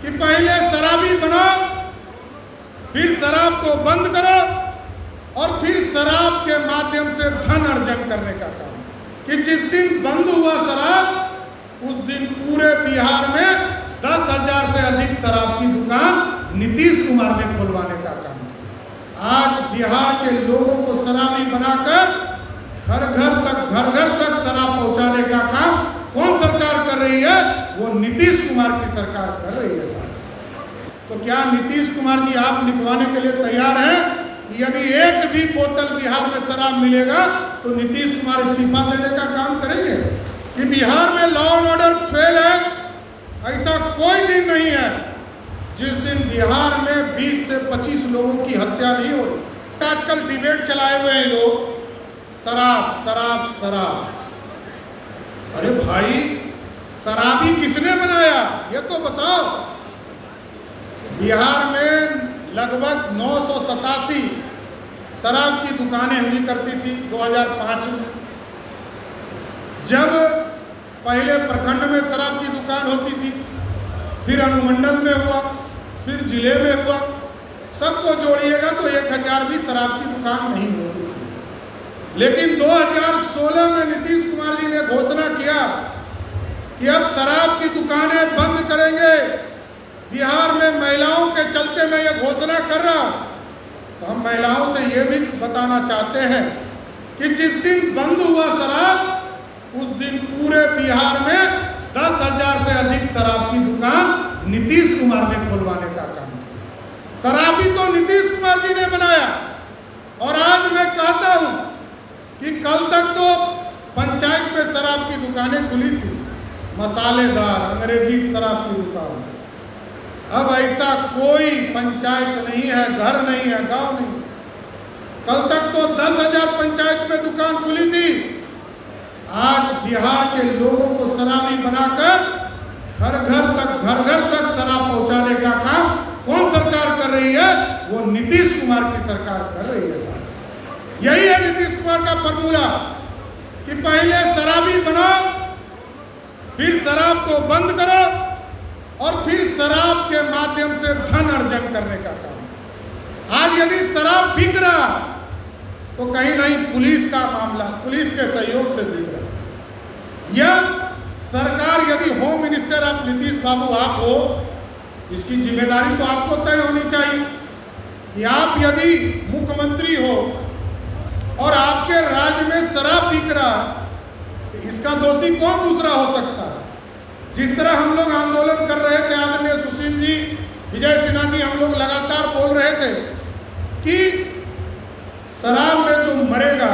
कि पहले शराबी बनाओ, फिर शराब को बंद करो और फिर शराब के माध्यम से धन अर्जन करने का काम, कि जिस दिन बंद हुआ शराब उस दिन पूरे बिहार में 10,000 से अधिक शराब की दुकान नीतीश कुमार ने खुलवाने का काम। आज बिहार के लोगों को शराबी बनाकर घर घर तक शराब पहुंचाने का काम कौन सरकार कर रही है? वो नीतीश कुमार की सरकार कर रही है साहब। तो क्या नीतीश कुमार जी आप लिखवाने के लिए तैयार हैं कि यदि एक भी बोतल बिहार में शराब मिलेगा तो नीतीश कुमार इस्तीफा देने का काम करेंगे? कि बिहार में लॉ एंड ऑर्डर फेल है, ऐसा कोई दिन नहीं है जिस दिन बिहार में 20 से 25 लोगों की हत्या नहीं हो रही। आजकल डिबेट चलाए हुए हैं लोग, शराब शराब शराब। अरे भाई, शराबी किसने बनाया ये तो बताओ। बिहार में लगभग 987 शराब की दुकानें हुई करती थी 2005 में। जब पहले प्रखंड में शराब की दुकान होती थी, फिर अनुमंडल में हुआ, फिर जिले में हुआ, सबको जोड़िएगा तो 1000 भी शराब की दुकान नहीं होती थी। लेकिन 2016 में नीतीश कुमार जी ने घोषणा किया कि अब शराब की दुकानें बंद करेंगे। बिहार में महिलाओं के चलते मैं ये घोषणा कर रहा हूं। तो हम महिलाओं से ये भी बताना चाहते हैं कि जिस दिन बंद हुआ शराब उस दिन पूरे बिहार में 10,000 से अधिक शराब की दुकान नीतीश कुमार ने खुलवाने का काम। शराबी तो नीतीश कुमार जी ने बनाया। और आज मैं कहता हूं कि कल तक तो पंचायत में शराब की दुकानें खुली थी, मसालेदार अंग्रेजी शराब की दुकान। अब ऐसा कोई पंचायत नहीं है, घर नहीं है, गांव नहीं। कल तक तो 10,000 पंचायत में दुकान खुली थी। आज बिहार के लोगों को शराबी बनाकर घर घर तक शराब पहुंचाने का काम कौन सरकार कर रही है? वो नीतीश कुमार की सरकार कर रही है साहब। यही है नीतीश कुमार का फॉर्मूला कि पहले शराबी बनाओ, फिर शराब को बंद करो और फिर शराब के माध्यम से धन अर्जन करने का काम। आज यदि शराब बिक रहा तो कहीं नहीं पुलिस का मामला, पुलिस के सहयोग से बिक रहा। यह सरकार, यदि होम मिनिस्टर आप नीतीश बाबू आप हो, इसकी जिम्मेदारी तो आपको तय होनी चाहिए कि आप यदि मुख्यमंत्री हो और आपके राज्य में शराब बिक रहा तो इसका दोषी कौन दूसरा हो सकता है? जिस तरह हम लोग आंदोलन कर रहे थे, आदरणीय सुशील जी, विजय सिन्हा जी, हम लोग लगातार बोल रहे थे कि शराब में जो मरेगा,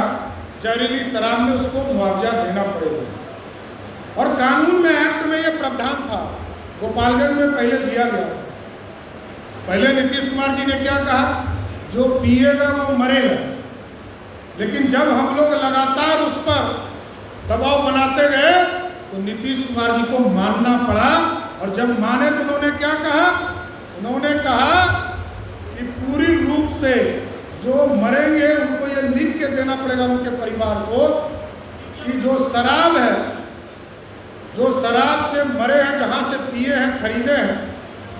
जहरीली शराब में, उसको मुआवजा देना पड़ेगा। और कानून में, एक्ट में यह प्रावधान था, गोपालगंज में पहले दिया गया था। पहले नीतीश कुमार जी ने क्या कहा? जो पिएगा वो मरेगा। लेकिन जब हम लोग लगातार उस पर दबाव बनाते गए तो नीतीश कुमार जी को मानना पड़ा। और जब माने तो उन्होंने क्या कहा? उन्होंने कहा कि पूरी रूप से जो मरेंगे उनको ये लिख के देना पड़ेगा उनके परिवार को कि जो शराब है, जो शराब से मरे हैं, जहाँ से पिए हैं, खरीदे हैं,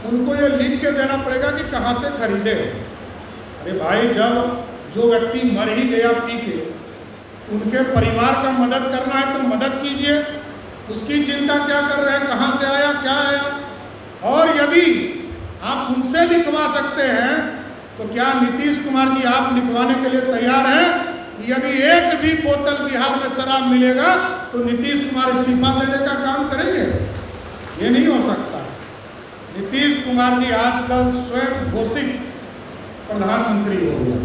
उनको ये लिख के देना पड़ेगा कि कहाँ से खरीदे। अरे भाई, जब जो व्यक्ति मर ही गया पी के, उनके परिवार का मदद करना है तो मदद कीजिए। उसकी चिंता क्या कर रहे हैं, कहाँ से आया, क्या आया? और यदि आप उनसे लिखवा सकते हैं तो क्या नीतीश कुमार जी आप लिखवाने के लिए तैयार हैं कि यदि एक भी बोतल बिहार में शराब मिलेगा तो नीतीश कुमार इस्तीफा देने का काम करेंगे? ये नहीं हो सकता। नीतीश कुमार जी आजकल स्वयं घोषित प्रधानमंत्री हो गए।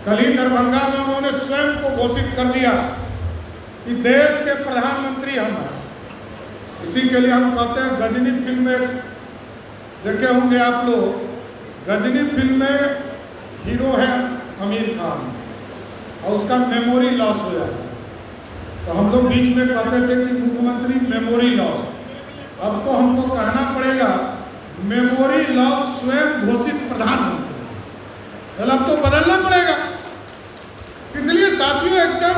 कल ही दरभंगा में उन्होंने स्वयं को घोषित कर दिया कि देश के प्रधानमंत्री हम हैं। इसी के लिए हम कहते हैं, गजनी फिल्म में देखे होंगे आप लोग, गजनी फिल्म में हीरो है आमिर खान और उसका मेमोरी लॉस हो जाता है। तो हम लोग बीच में कहते थे कि मुख्यमंत्री मेमोरी लॉस। अब तो हमको कहना पड़ेगा मेमोरी लॉस स्वयं घोषित प्रधानमंत्री। अब तो बदलना पड़ेगा। इसलिए साथियों, एकदम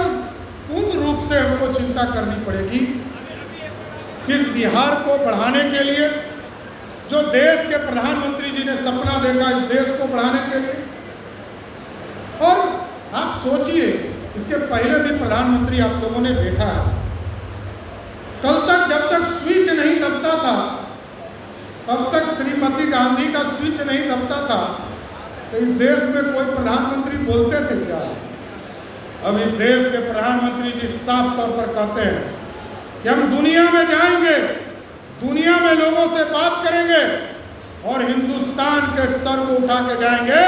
पूर्ण रूप से हमको चिंता करनी पड़ेगी कि इस बिहार को बढ़ाने के लिए, जो देश के प्रधानमंत्री जी ने सपना देखा इस देश को बढ़ाने के लिए। और आप सोचिए, इसके पहले भी प्रधानमंत्री आप लोगों ने देखा है, कल तक जब तक स्विच नहीं दबता था, तब तक श्रीमती गांधी का स्विच नहीं दबता था, तो इस देश में कोई प्रधानमंत्री बोलते थे क्या? अब इस देश के प्रधानमंत्री जी साफ तौर पर कहते हैं कि हम दुनिया में जाएंगे, दुनिया में लोगों से बात करेंगे और हिंदुस्तान के सर को उठा के जाएंगे।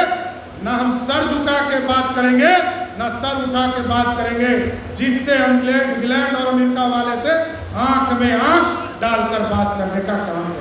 ना हम सर झुका के बात करेंगे, ना सर उठा के बात करेंगे, जिससे हम इंग्लैंड और अमेरिका वाले से आंख में आंख डालकर बात करने का काम